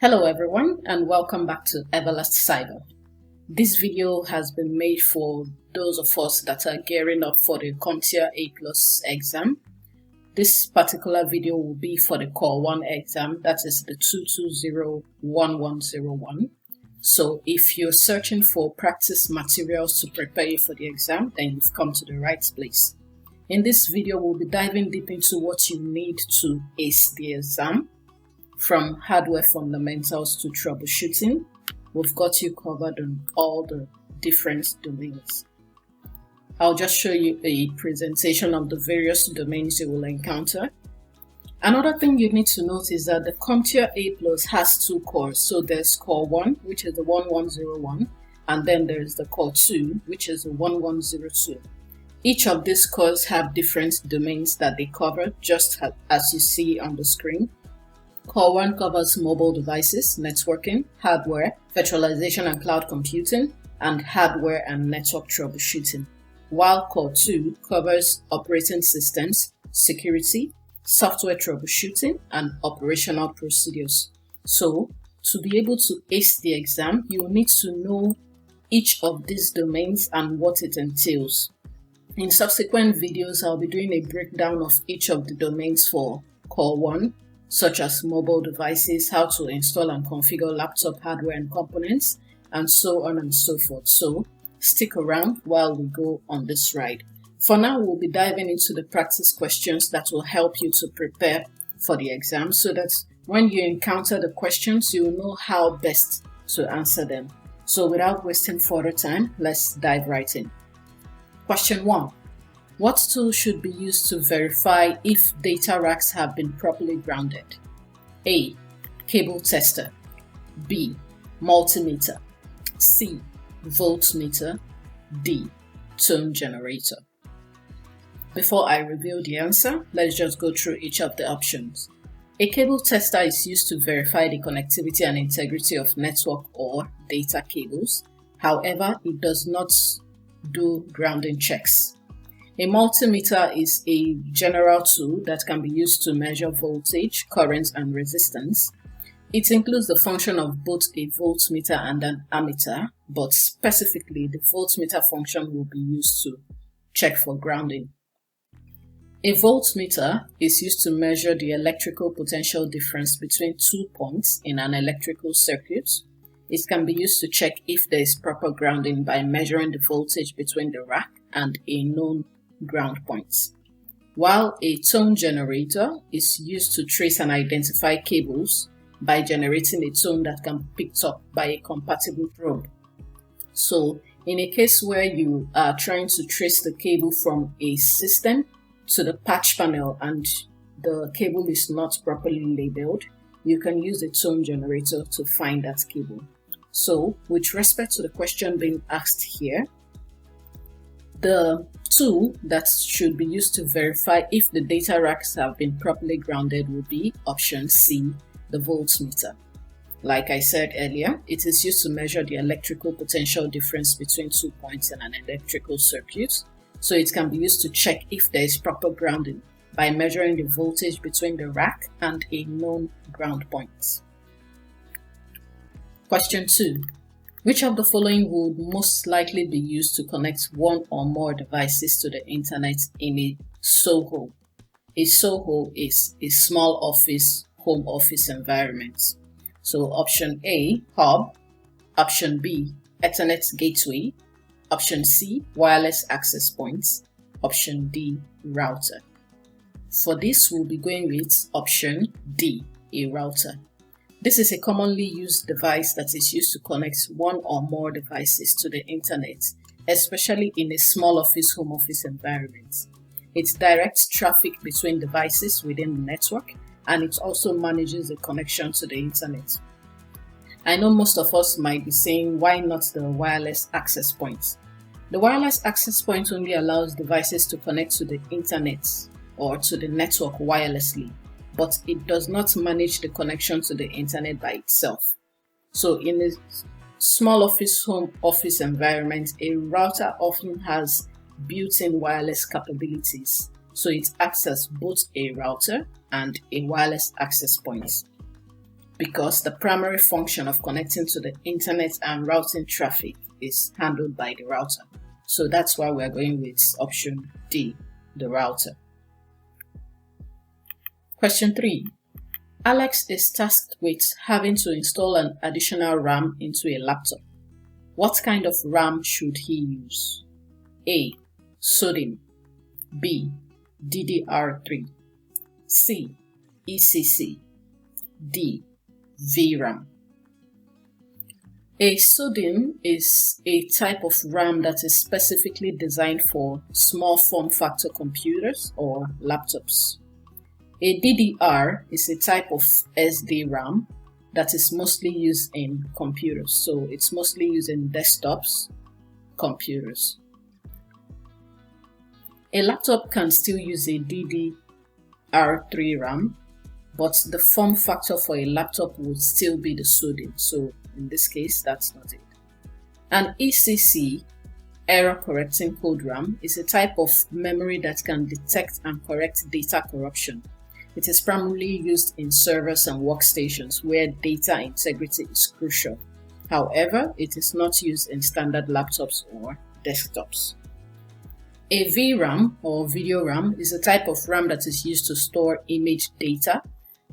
Hello everyone and welcome back to EverlastCyber. This video has been made for those of us that are gearing up for the CompTIA A+ exam. This particular video will be for the Core 1 exam, that is the 2201101. So if you're searching for practice materials to prepare you for the exam, then you've come to the right place. In this video, we'll be diving deep into what you need to ace the exam. From hardware fundamentals to troubleshooting, we've got you covered on all the different domains. I'll just show you a presentation of the various domains you will encounter. Another thing you need to note is that the CompTIA A+ has two cores. So there's Core 1, which is the 1101, and then there's the Core 2, which is the 1102. Each of these cores have different domains that they cover, just as you see on the screen. Core 1 covers mobile devices, networking, hardware, virtualization and cloud computing, and hardware and network troubleshooting, while Core 2 covers operating systems, security, software troubleshooting, and operational procedures. So, to be able to ace the exam, you will need to know each of these domains and what it entails. In subsequent videos, I'll be doing a breakdown of each of the domains for Core 1, such as mobile devices, how to install and configure laptop hardware and components, and so on and so forth. So stick around while we go on this ride. For now, we'll be diving into the practice questions that will help you to prepare for the exam so that when you encounter the questions, you will know how best to answer them. So without wasting further time, let's dive right in. Question 1. What tool should be used to verify if data racks have been properly grounded? A. Cable tester. B. Multimeter. C. Voltmeter. D. Tone generator. Before I reveal the answer, let's just go through each of the options. A cable tester is used to verify the connectivity and integrity of network or data cables. However, it does not do grounding checks. A multimeter is a general tool that can be used to measure voltage, current, and resistance. It includes the function of both a voltmeter and an ammeter, but specifically the voltmeter function will be used to check for grounding. A voltmeter is used to measure the electrical potential difference between 2 points in an electrical circuit. It can be used to check if there is proper grounding by measuring the voltage between the rack and a known ground points, while a tone generator is used to trace and identify cables by generating a tone that can be picked up by a compatible probe. So in a case where you are trying to trace the cable from a system to the patch panel and the cable is not properly labeled, you can use a tone generator to find that cable. So with respect to the question being asked here, the tool that should be used to verify if the data racks have been properly grounded will be option C, the voltmeter. Like I said earlier, it is used to measure the electrical potential difference between 2 points in an electrical circuit. So it can be used to check if there is proper grounding by measuring the voltage between the rack and a known ground point. Question 2. Which of the following would most likely be used to connect one or more devices to the internet in a SOHO? A SOHO is a small office, home office environment. So option A, hub. Option B, Ethernet gateway. Option C, wireless access points. Option D, router. For this, we'll be going with option D, a router. This is a commonly used device that is used to connect one or more devices to the internet, especially in a small office, home office environment. It directs traffic between devices within the network, and it also manages the connection to the internet. I know most of us might be saying, why not the wireless access point? The wireless access point only allows devices to connect to the internet or to the network wirelessly, but it does not manage the connection to the internet by itself. So in a small office, home office environment, a router often has built-in wireless capabilities. So it acts as both a router and a wireless access point. because the primary function of connecting to the internet and routing traffic is handled by the router. So that's why we're going with option D, the router. Question 3. Alex is tasked with having to install an additional RAM into a laptop. What kind of RAM should he use? A. SODIMM. B. DDR3. C. ECC. D. VRAM. A SODIMM is a type of RAM that is specifically designed for small form factor computers or laptops. A DDR is a type of SDRAM that is mostly used in computers, so it's mostly used in desktops, computers. A laptop can still use a DDR3 RAM, but the form factor for a laptop would still be the SODIMM, so in this case, that's not it. An ECC, error correcting code RAM, is a type of memory that can detect and correct data corruption. It is primarily used in servers and workstations where data integrity is crucial. However, it is not used in standard laptops or desktops. A VRAM or video RAM is a type of RAM that is used to store image data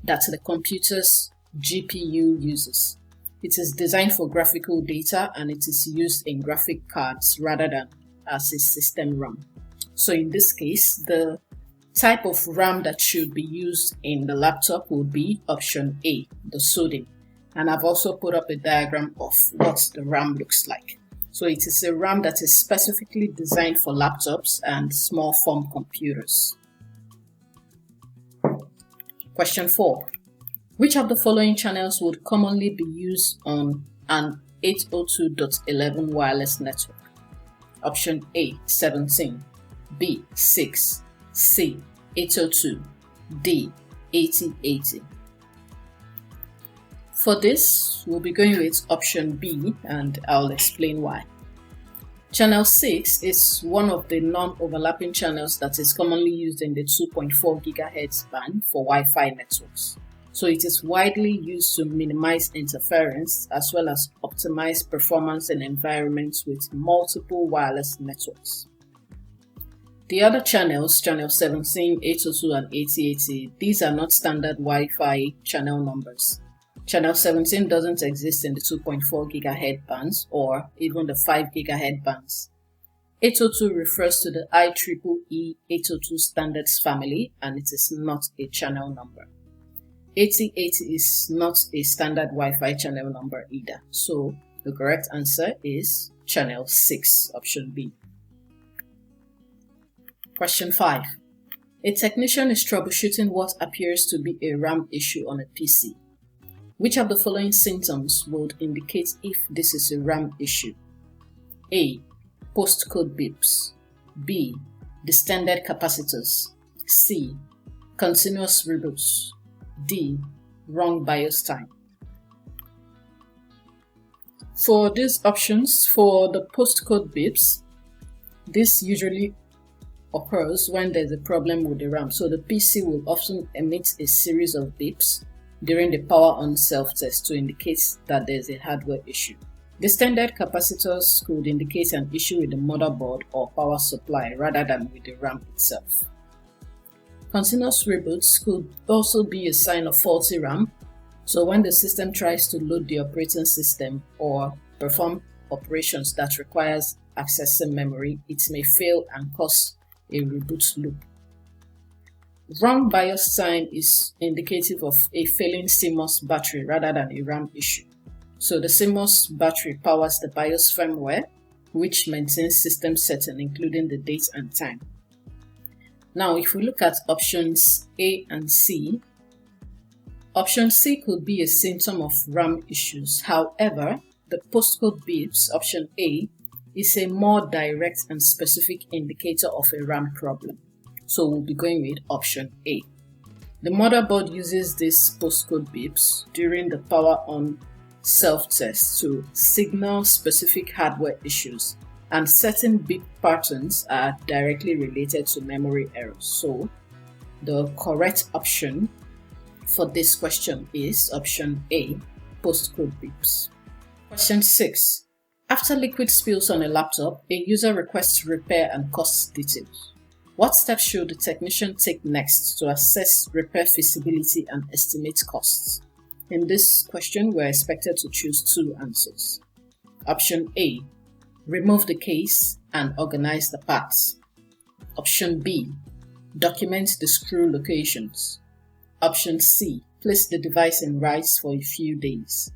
that the computer's GPU uses. It is designed for graphical data and it is used in graphic cards rather than as a system RAM. So in this case, the type of RAM that should be used in the laptop would be option A, the SODIMM. And I've also put up a diagram of what the RAM looks like. So it is a RAM that is specifically designed for laptops and small form computers. Question 4. Which of the following channels would commonly be used on an 802.11 wireless network? Option A, 17, B, 6, C, 802, D, 8080. For this, we'll be going with option B, and I'll explain why. Channel 6 is one of the non-overlapping channels that is commonly used in the 2.4 GHz band for Wi-Fi networks. So it is widely used to minimize interference as well as optimize performance in environments with multiple wireless networks. The other channels, channel 17, 802 and 8080, these are not standard Wi-Fi channel numbers. Channel 17 doesn't exist in the 2.4 GHz bands or even the 5 GHz bands. 802 refers to the IEEE 802 standards family and it is not a channel number. 8080 is not a standard Wi-Fi channel number either. So the correct answer is channel 6, option B. Question 5. A technician is troubleshooting what appears to be a RAM issue on a PC. Which of the following symptoms would indicate if this is a RAM issue? A. Postcode beeps. B. Distended capacitors. C. Continuous reboots. D. Wrong BIOS time. For these options, for the postcode beeps, this usually occurs when there's a problem with the RAM. So the PC will often emit a series of beeps during the power on self-test to indicate that there's a hardware issue. Distended capacitors could indicate an issue with the motherboard or power supply rather than with the RAM itself. Continuous reboots could also be a sign of faulty RAM. So when the system tries to load the operating system or perform operations that requires accessing memory, it may fail and cause a reboot loop. Wrong BIOS time is indicative of a failing CMOS battery rather than a RAM issue. So the CMOS battery powers the BIOS firmware, which maintains system setting including the date and time. Now, if we look at options A and C, option C could be a symptom of RAM issues. However, the postcode beeps, option A, is a more direct and specific indicator of a RAM problem. So we'll be going with option A. The motherboard uses these postcode beeps during the power on self-test to signal specific hardware issues, and certain beep patterns are directly related to memory errors. So the correct option for this question is option A, postcode beeps. Question 6. After liquid spills on a laptop, a user requests repair and cost details. What steps should the technician take next to assess repair feasibility and estimate costs? In this question, we're expected to choose two answers. Option A, remove the case and organize the parts. Option B, document the screw locations. Option C, place the device in RISE for a few days.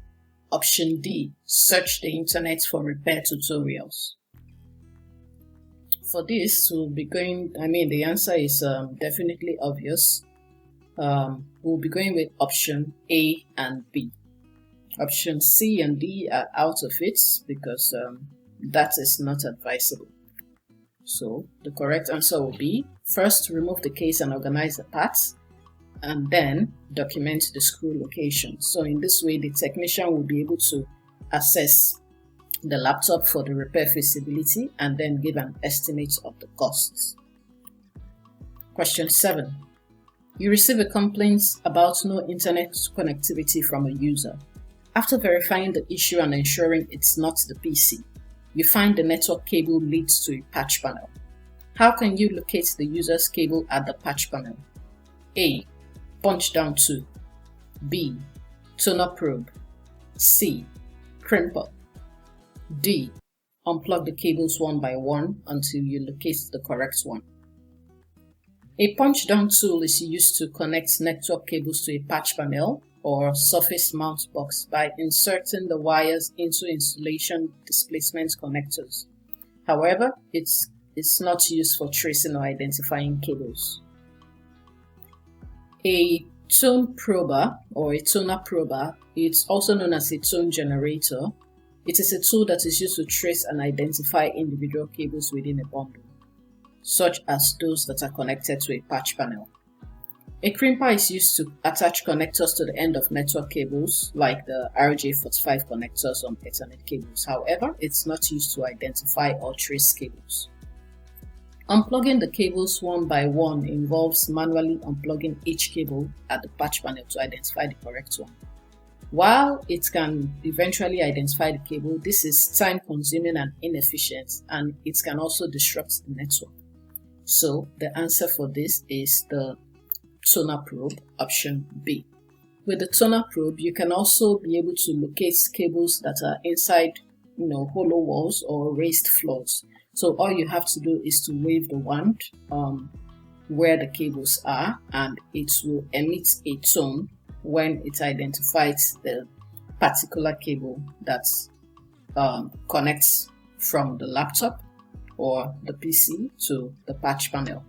Option D, search the internet for repair tutorials. For this, we'll be going, the answer is definitely obvious. We'll be going with option A and B. Option C and D are out of it because that is not advisable. So the correct answer will be, first remove the case and organize the parts, and then document the screw location. So in this way, the technician will be able to assess the laptop for the repair feasibility and then give an estimate of the costs. Question 7. You receive a complaint about no internet connectivity from a user. After verifying the issue and ensuring it's not the PC, you find the network cable leads to a patch panel. How can you locate the user's cable at the patch panel? A, punch down to. B, toner probe. C, crimper. D, unplug the cables one by one until you locate the correct one. A punch down tool is used to connect network cables to a patch panel or surface mount box by inserting the wires into insulation displacement connectors. However, it's not used for tracing or identifying cables. A tone prober or a toner prober, it's also known as a tone generator. It is a tool that is used to trace and identify individual cables within a bundle, such as those that are connected to a patch panel. A crimper is used to attach connectors to the end of network cables, like the RJ45 connectors on Ethernet cables. However, it's not used to identify or trace cables. Unplugging the cables one by one involves manually unplugging each cable at the patch panel to identify the correct one. While it can eventually identify the cable, this is time-consuming and inefficient, and it can also disrupt the network. So the answer for this is the toner probe, option B. With the toner probe, you can also be able to locate cables that are inside, hollow walls or raised floors. So all you have to do is to wave the wand where the cables are, and it will emit a tone when it identifies the particular cable that connects from the laptop or the PC to the patch panel.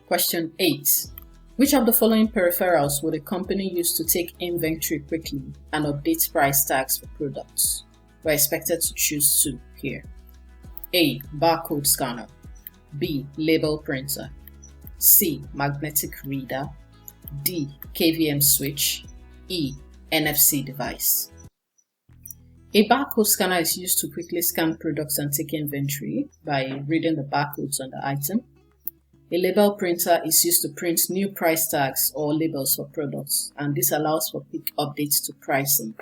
Question 8. Which of the following peripherals would a company use to take inventory quickly and update price tags for products? We're expected to choose two here. A, barcode scanner. B, label printer. C, magnetic reader. D, KVM switch. E, NFC device. A barcode scanner is used to quickly scan products and take inventory by reading the barcodes on the item. A label printer is used to print new price tags or labels for products, and this allows for quick updates to pricing.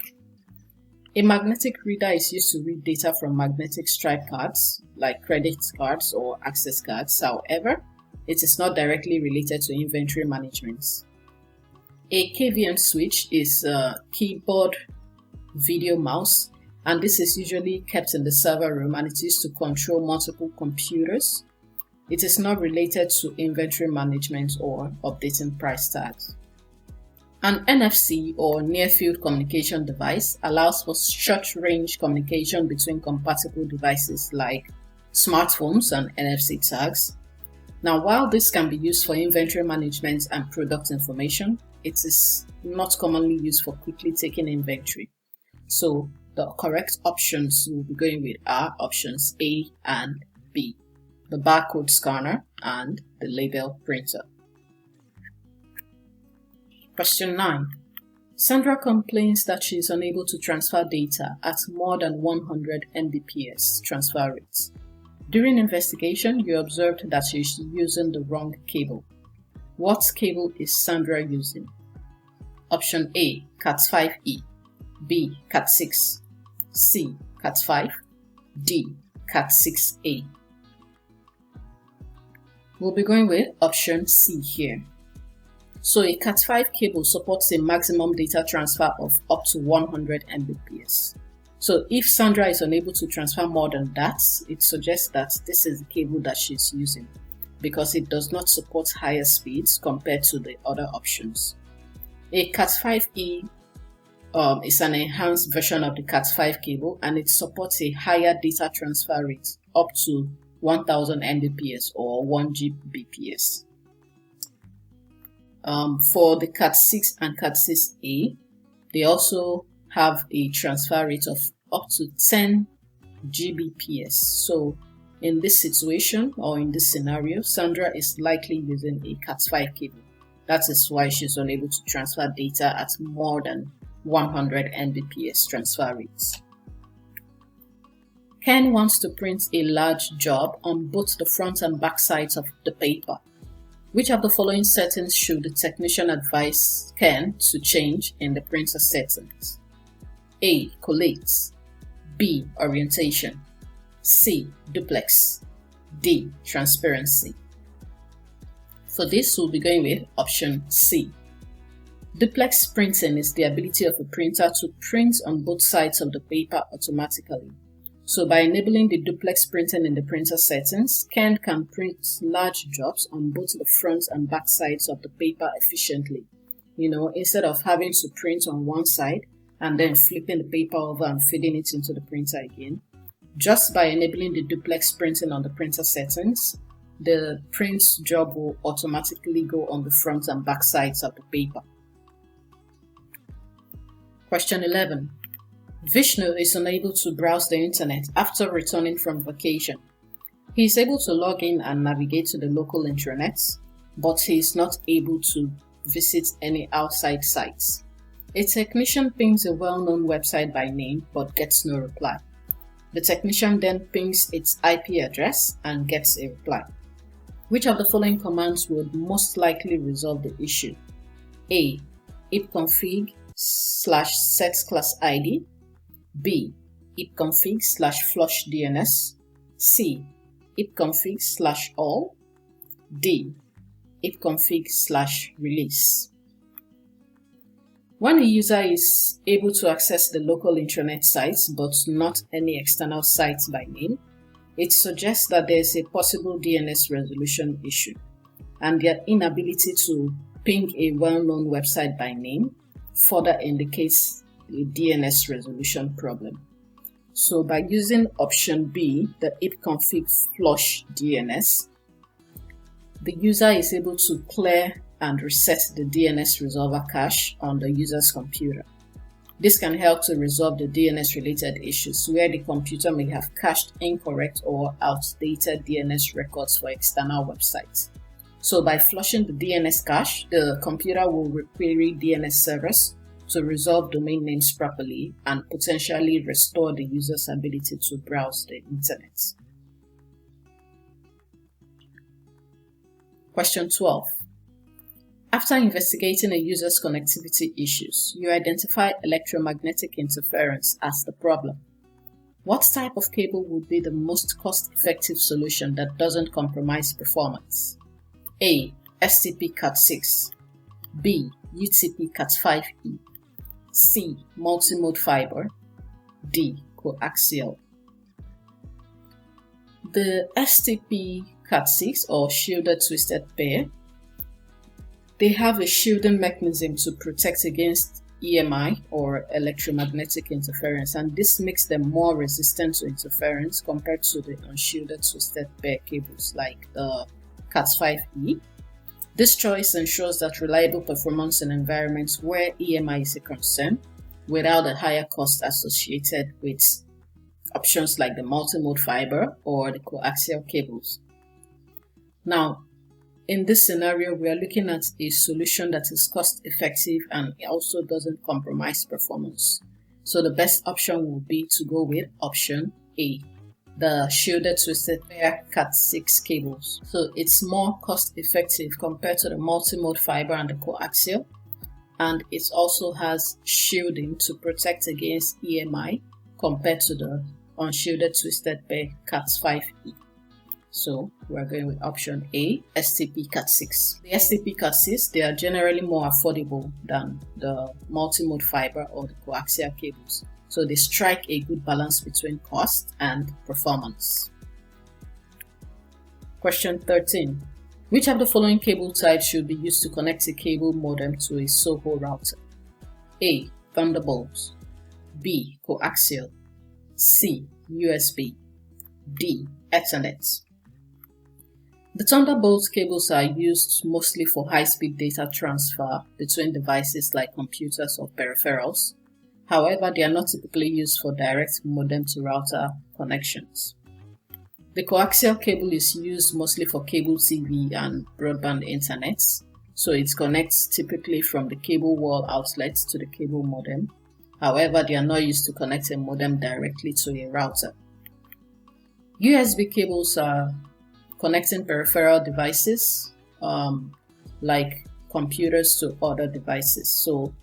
A magnetic reader is used to read data from magnetic stripe cards, like credit cards or access cards. However, it is not directly related to inventory management. A KVM switch is a keyboard video mouse, and this is usually kept in the server room, and it is used to control multiple computers. It is not related to inventory management or updating price tags. An NFC or near-field communication device allows for short-range communication between compatible devices like smartphones and NFC tags. Now, while this can be used for inventory management and product information, it is not commonly used for quickly taking inventory. So the correct options we'll be going with are options A and B, the barcode scanner and the label printer. Question 9. Sandra complains that she is unable to transfer data at more than 100 Mbps transfer rates. During investigation, you observed that she is using the wrong cable. What cable is Sandra using? Option A, Cat5e, B, Cat6, C, Cat5, D, Cat6a. We'll be going with option C here. So a Cat5 cable supports a maximum data transfer of up to 100 Mbps. So if Sandra is unable to transfer more than that, it suggests that this is the cable that she's using because it does not support higher speeds compared to the other options. A Cat5e is an enhanced version of the Cat5 cable, and it supports a higher data transfer rate up to 1000 Mbps or 1 Gbps. For the Cat6 and Cat6a, they also have a transfer rate of up to 10 Gbps. So in this situation or in this scenario, Sandra is likely using a Cat5 cable. That is why she's unable to transfer data at more than 100 Mbps transfer rates. Ken wants to print a large job on both the front and back sides of the paper. Which of the following settings should the technician advise Ken to change in the printer settings? A. Collate, B. Orientation, C. Duplex, D. Transparency. For this, we'll be going with option C. Duplex printing is the ability of a printer to print on both sides of the paper automatically. So by enabling the duplex printing in the printer settings, Ken can print large jobs on both the front and back sides of the paper efficiently. Instead of having to print on one side and then flipping the paper over and feeding it into the printer again. Just by enabling the duplex printing on the printer settings, the print job will automatically go on the front and back sides of the paper. Question 11. Vishnu is unable to browse the internet after returning from vacation. He is able to log in and navigate to the local intranet, but he is not able to visit any outside sites. A technician pings a well-known website by name but gets no reply. The technician then pings its IP address and gets a reply. Which of the following commands would most likely resolve the issue? A. ipconfig/setClassID, B. ipconfig/flushdns, C. ipconfig/all, D. ipconfig/release. When a user is able to access the local intranet sites but not any external sites by name, it suggests that there is a possible DNS resolution issue, and their inability to ping a well-known website by name further indicates a DNS resolution problem. So by using option B, the ipconfig/flushdns, the user is able to clear and reset the DNS resolver cache on the user's computer. This can help to resolve the DNS-related issues where the computer may have cached incorrect or outdated DNS records for external websites. So by flushing the DNS cache, the computer will requery DNS servers to resolve domain names properly and potentially restore the user's ability to browse the internet. Question 12. After investigating a user's connectivity issues, you identify electromagnetic interference as the problem. What type of cable would be the most cost-effective solution that doesn't compromise performance? A. STP Cat6, B. UTP Cat5e, C. Multimode fiber, D. Coaxial. The STP Cat6 or shielded twisted pair, they have a shielding mechanism to protect against EMI or electromagnetic interference, and this makes them more resistant to interference compared to the unshielded twisted pair cables like the Cat5e. This choice ensures that reliable performance in environments where EMI is a concern without the higher cost associated with options like the multimode fiber or the coaxial cables. Now, in this scenario, we are looking at a solution that is cost-effective and also doesn't compromise performance. So the best option will be to go with option A, the shielded twisted pair Cat6 cables. So it's more cost effective compared to the multi-mode fiber and the coaxial, and it also has shielding to protect against EMI compared to the unshielded twisted pair Cat5e. So we're going with option A, STP Cat6. The STP Cat6, they are generally more affordable than the multi-mode fiber or the coaxial cables. So they strike a good balance between cost and performance. Question 13. Which of the following cable types should be used to connect a cable modem to a SOHO router? A. Thunderbolt. B. Coaxial. C. USB. D. Ethernet. The Thunderbolt cables are used mostly for high-speed data transfer between devices like computers or peripherals. However, they are not typically used for direct modem-to-router connections. The coaxial cable is used mostly for cable TV and broadband internet, so it connects typically from the cable wall outlets to the cable modem. However, they are not used to connect a modem directly to a router. USB cables are connecting peripheral devices like computers to other devices. So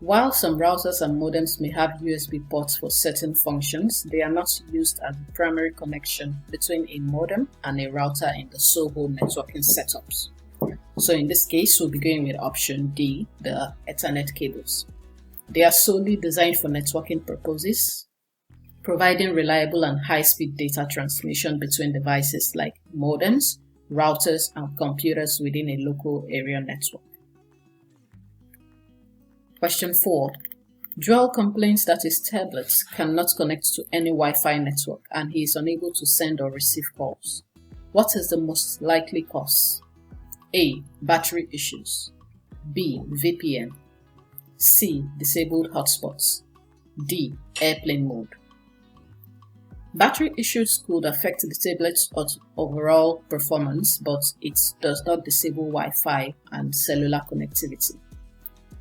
while some routers and modems may have USB ports for certain functions, they are not used as the primary connection between a modem and a router in the SOHO networking setups. So in this case, we'll be going with option D, the Ethernet cables. They are solely designed for networking purposes, providing reliable and high-speed data transmission between devices like modems, routers, and computers within a local area network. Question 4. Joel complains that his tablet cannot connect to any Wi-Fi network and he is unable to send or receive calls. What is the most likely cause? A. Battery issues. B. VPN. C. Disabled hotspots. D. Airplane mode. Battery issues could affect the tablet's overall performance, but it does not disable Wi-Fi and cellular connectivity.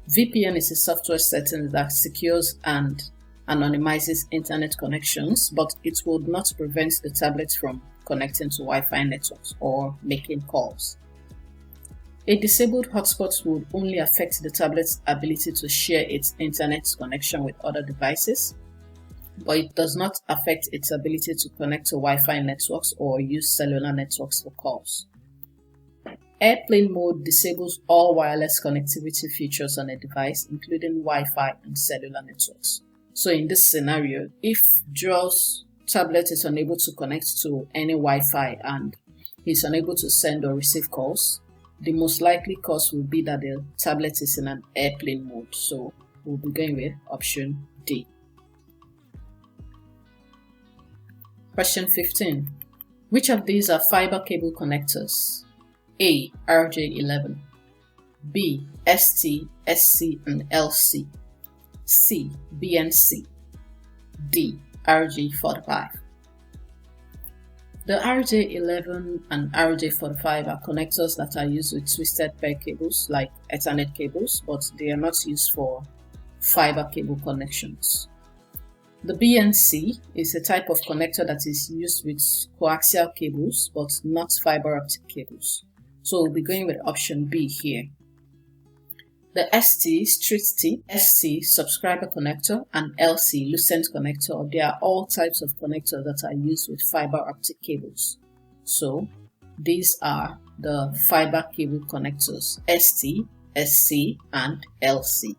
VPN is a software setting that secures and anonymizes internet connections, but it would not prevent the tablet from connecting to Wi-Fi networks or making calls. A disabled hotspot would only affect the tablet's ability to share its internet connection with other devices, but it does not affect its ability to connect to Wi-Fi networks or use cellular networks for calls. Airplane mode disables all wireless connectivity features on a device, including Wi-Fi and cellular networks. So in this scenario, if Joel's tablet is unable to connect to any Wi-Fi and he's unable to send or receive calls, the most likely cause will be that the tablet is in an airplane mode. So we'll be going with option D. Question 15. Which of these are fiber cable connectors? A. RJ11. B. ST, SC, and LC. C. BNC. D. RJ45. The RJ11 and RJ45 are connectors that are used with twisted pair cables like Ethernet cables, but they are not used for fiber cable connections. The BNC is a type of connector that is used with coaxial cables, but not fiber optic cables. So we'll be going with option B here. The ST, Street T, SC, subscriber connector, and LC, lucent connector, they are all types of connectors that are used with fiber optic cables. So these are the fiber cable connectors, ST, SC, and LC.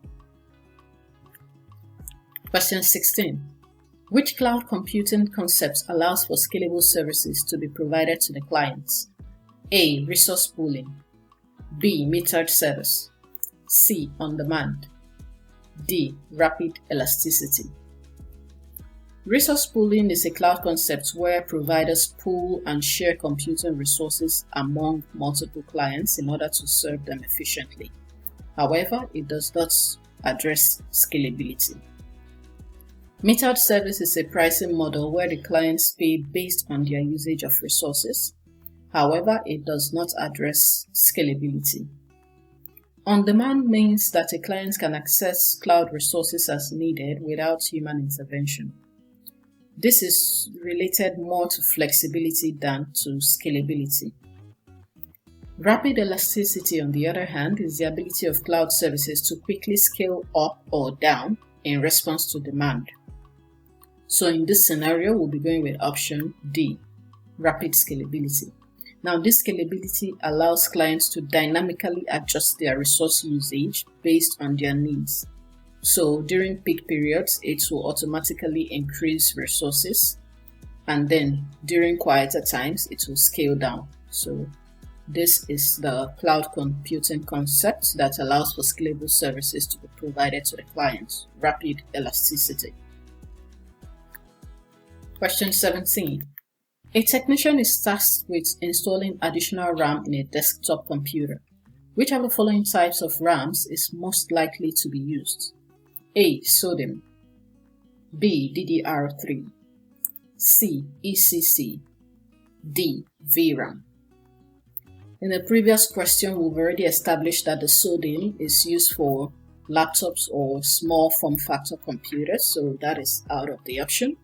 Question 16. Which cloud computing concept allows for scalable services to be provided to the clients? A. Resource pooling. B. Metered service. C. On-demand. D. Rapid elasticity. Resource pooling is a cloud concept where providers pool and share computing resources among multiple clients in order to serve them efficiently. However, it does not address scalability. Metered service is a pricing model where the clients pay based on their usage of resources. However, it does not address scalability. On-demand means that a client can access cloud resources as needed without human intervention. This is related more to flexibility than to scalability. Rapid elasticity, on the other hand, is the ability of cloud services to quickly scale up or down in response to demand. So in this scenario, we'll be going with option D, rapid scalability. Now, this scalability allows clients to dynamically adjust their resource usage based on their needs. So during peak periods, it will automatically increase resources, and then during quieter times, it will scale down. So this is the cloud computing concept that allows for scalable services to be provided to the client. Rapid elasticity. Question 17. A technician is tasked with installing additional RAM in a desktop computer. Which of the following types of RAMs is most likely to be used? A. SODIMM, B. DDR3, C. ECC, D. VRAM. In the previous question, we've already established that the SODIMM is used for laptops or small form factor computers, so that is out of the option.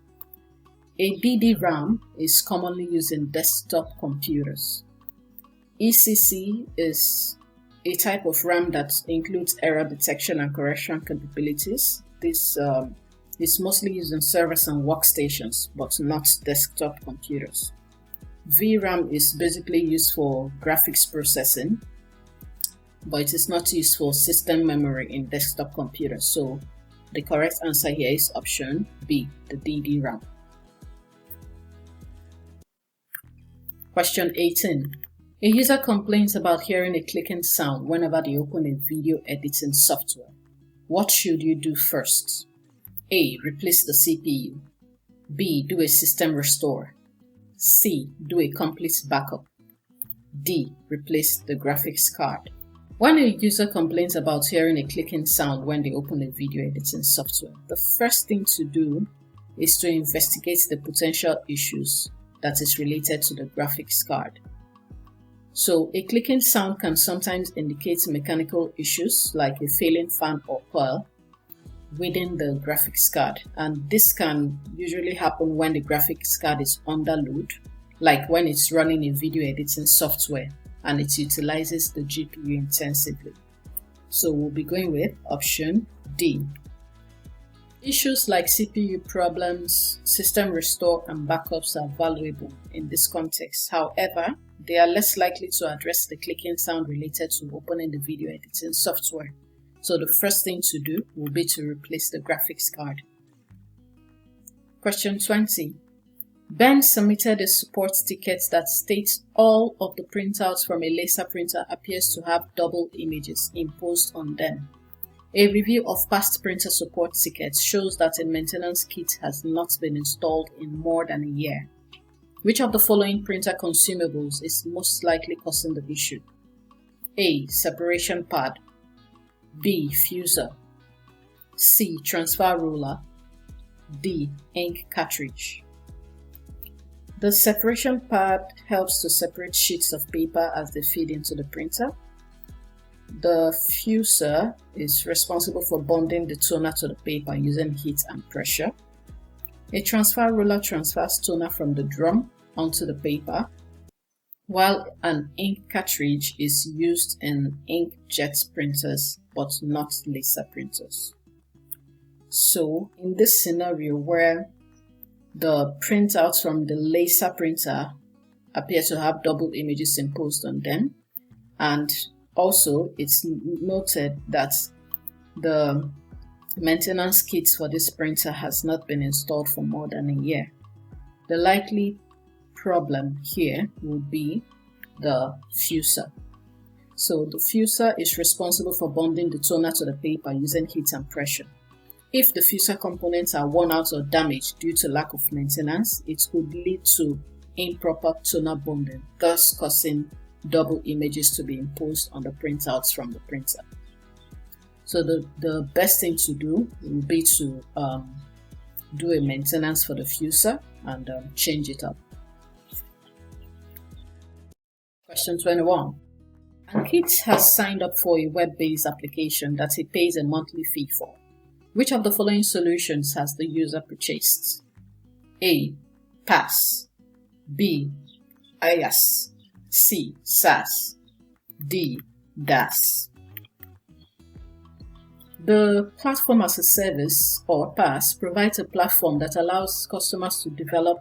A DDRAM is commonly used in desktop computers. ECC is a type of RAM that includes error detection and correction capabilities. This is mostly used in servers and workstations, but not desktop computers. VRAM is basically used for graphics processing, but it is not used for system memory in desktop computers. So the correct answer here is option B, the DDRAM. Question 18. A user complains about hearing a clicking sound whenever they open a video editing software. What should you do first? A. Replace the CPU. B. Do a system restore. C. Do a complete backup. D. Replace the graphics card. When a user complains about hearing a clicking sound when they open a video editing software, the first thing to do is to investigate the potential issues that is related to the graphics card. So a clicking sound can sometimes indicate mechanical issues like a failing fan or coil within the graphics card, and this can usually happen when the graphics card is under load, like when it's running a video editing software and it utilizes the GPU intensively. So we'll be going with option D. Issues like CPU problems, system restore, and backups are valuable in this context. However, they are less likely to address the clicking sound related to opening the video editing software. So the first thing to do will be to replace the graphics card. Question 20. Ben submitted a support ticket that states all of the printouts from a laser printer appears to have double images imposed on them. A review of past printer support tickets shows that a maintenance kit has not been installed in more than a year. Which of the following printer consumables is most likely causing the issue? A. Separation pad. B. Fuser. C. Transfer roller. D. Ink cartridge. The separation pad helps to separate sheets of paper as they feed into the printer. The fuser is responsible for bonding the toner to the paper using heat and pressure. A transfer roller transfers toner from the drum onto the paper, while an ink cartridge is used in inkjet printers but not laser printers. So in this scenario where the printouts from the laser printer appear to have double images imposed on them, and also it's noted that the maintenance kit for this printer has not been installed for more than a year, the likely problem here will be the fuser. So the fuser is responsible for bonding the toner to the paper using heat and pressure. If the fuser components are worn out or damaged due to lack of maintenance, it could lead to improper toner bonding, thus causing double images to be imposed on the printouts from the printer. So the best thing to do will be to do a maintenance for the fuser and change it up. Question 21. Ankit has signed up for a web-based application that he pays a monthly fee for. Which of the following solutions has the user purchased? A. PaaS, B. IaaS, C. SaaS, D. DaaS. The Platform as a Service, or PaaS, provides a platform that allows customers to develop,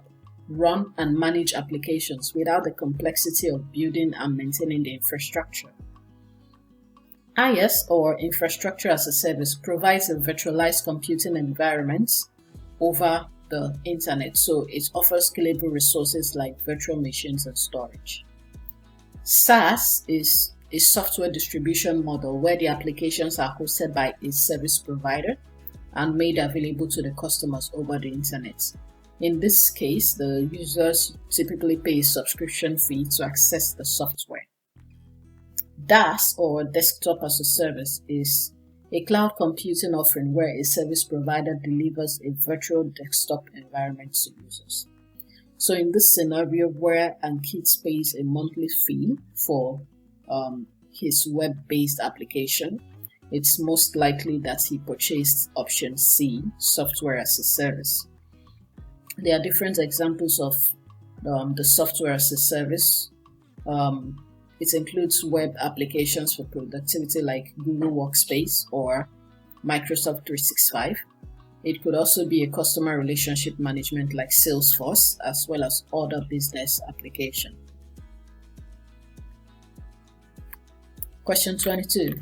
run, and manage applications without the complexity of building and maintaining the infrastructure. IaaS, or Infrastructure as a Service, provides a virtualized computing environment over the internet, so it offers scalable resources like virtual machines and storage. SaaS is a software distribution model where the applications are hosted by a service provider and made available to the customers over the internet. In this case, the users typically pay a subscription fee to access the software. DaaS, or Desktop as a Service, is a cloud computing offering where a service provider delivers a virtual desktop environment to users. So in this scenario where Ankit pays a monthly fee for his web-based application, it's most likely that he purchased option C, Software as a Service. There are different examples of the Software as a Service. It includes web applications for productivity like Google Workspace or Microsoft 365. It could also be a customer relationship management like Salesforce, as well as other business applications. Question 22.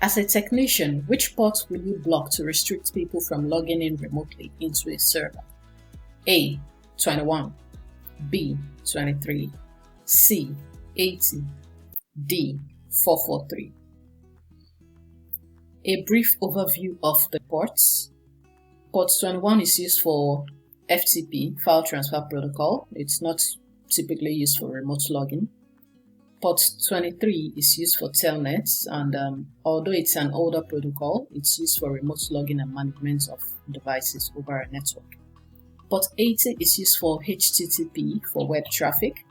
As a technician, which port will you block to restrict people from logging in remotely into a server? A. 21, B. 23, C. 80, D. 443. A brief overview of the ports. Port 21 is used for FTP, File Transfer Protocol. It's not typically used for remote login. Port 23 is used for Telnet, and although it's an older protocol, it's used for remote login and management of devices over a network. Port 80 is used for HTTP for web traffic,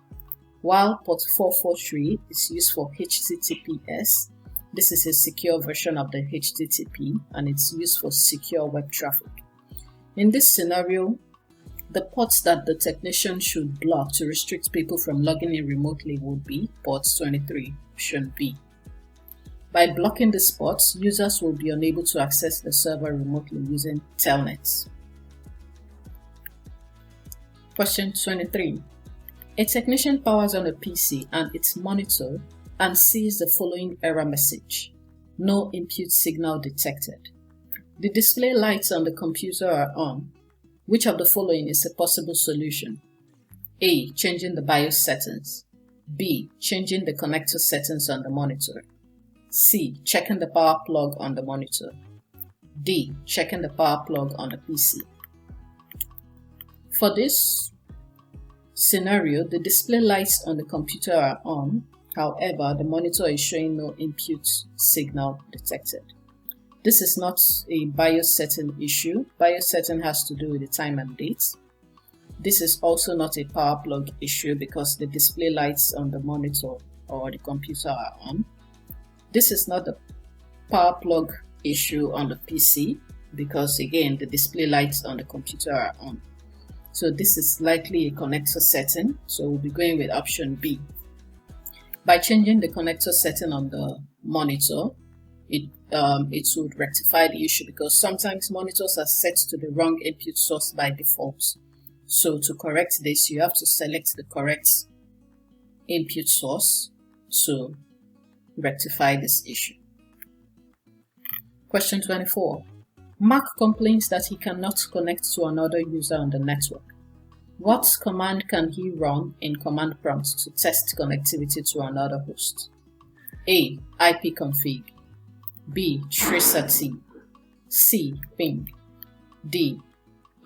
while port 443 is used for HTTPS. This is a secure version of the HTTP, and it's used for secure web traffic. In this scenario, the ports that the technician should block to restrict people from logging in remotely would be port 23, option B. By blocking these ports, users will be unable to access the server remotely using Telnet. Question 23. A technician powers on a PC and its monitor and sees the following error message: no input signal detected. The display lights on the computer are on. Which of the following is a possible solution? A. Changing the BIOS settings. B. Changing the connector settings on the monitor. C. Checking the power plug on the monitor. D. Checking the power plug on the PC. For this scenario, the display lights on the computer are on. However, the monitor is showing no input signal detected. This is not a BIOS setting issue. BIOS setting has to do with the time and date. This is also not a power plug issue because the display lights on the monitor or the computer are on. This is not a power plug issue on the PC because, again, the display lights on the computer are on. So this is likely a connector setting, so we'll be going with option B. By changing the connector setting on the monitor, it would rectify the issue because sometimes monitors are set to the wrong input source by default. So to correct this, you have to select the correct input source to rectify this issue. Question 24. Mark complains that he cannot connect to another user on the network. What command can he run in command prompt to test connectivity to another host? A. ipconfig, B. tracer-t, C. ping, D.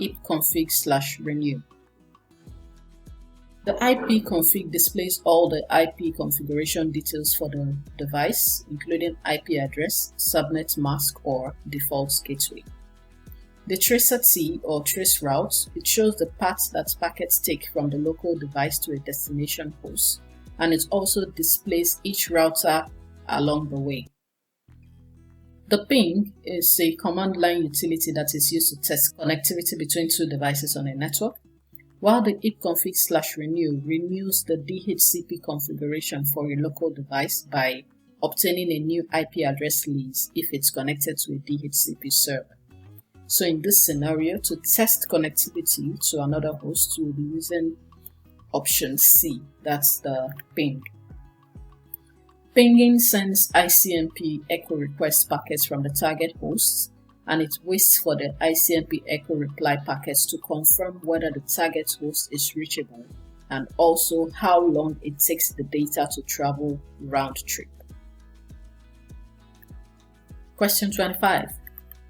ipconfig/renew. The ipconfig displays all the IP configuration details for the device, including IP address, subnet mask, or default gateway. The tracer-t or trace route, it shows the path that packets take from the local device to a destination host, and it also displays each router along the way. The ping is a command line utility that is used to test connectivity between two devices on a network. while the ipconfig/renew renews the DHCP configuration for your local device by obtaining a new IP address lease if it's connected to a DHCP server. So in this scenario, to test connectivity to another host, we'll be using option C, that's the ping. Pinging sends ICMP echo request packets from the target hosts, and it waits for the ICMP echo reply packets to confirm whether the target host is reachable and also how long it takes the data to travel round trip. Question 25.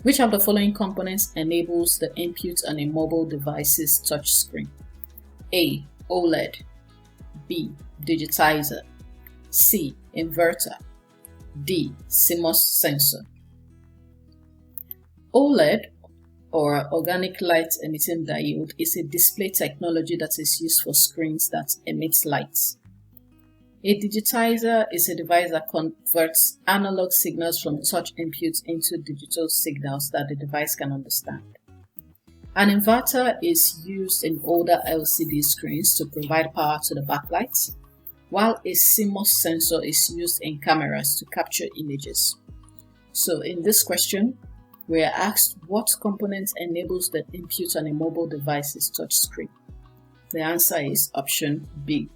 Which of the following components enables the input on a mobile device's touchscreen? A. OLED. B. Digitizer. C. Inverter. D. CMOS sensor. OLED, or Organic Light Emitting Diode, is a display technology that is used for screens that emit light. A digitizer is a device that converts analog signals from touch inputs into digital signals that the device can understand. An inverter is used in older LCD screens to provide power to the backlight, while a CMOS sensor is used in cameras to capture images. So in this question, we are asked what component enables the input on a mobile device's touchscreen. The answer is option B.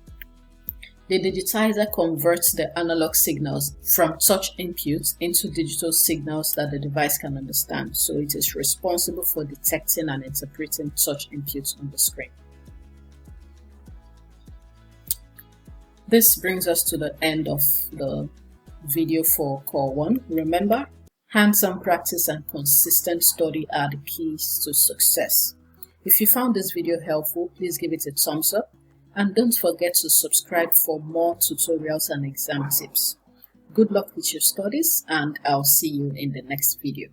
The digitizer converts the analog signals from touch inputs into digital signals that the device can understand, so it is responsible for detecting and interpreting touch inputs on the screen. This brings us to the end of the video for Core 1. Remember, hands-on practice and consistent study are the keys to success. If you found this video helpful, please give it a thumbs up. And don't forget to subscribe for more tutorials and exam tips. Good luck with your studies, and I'll see you in the next video.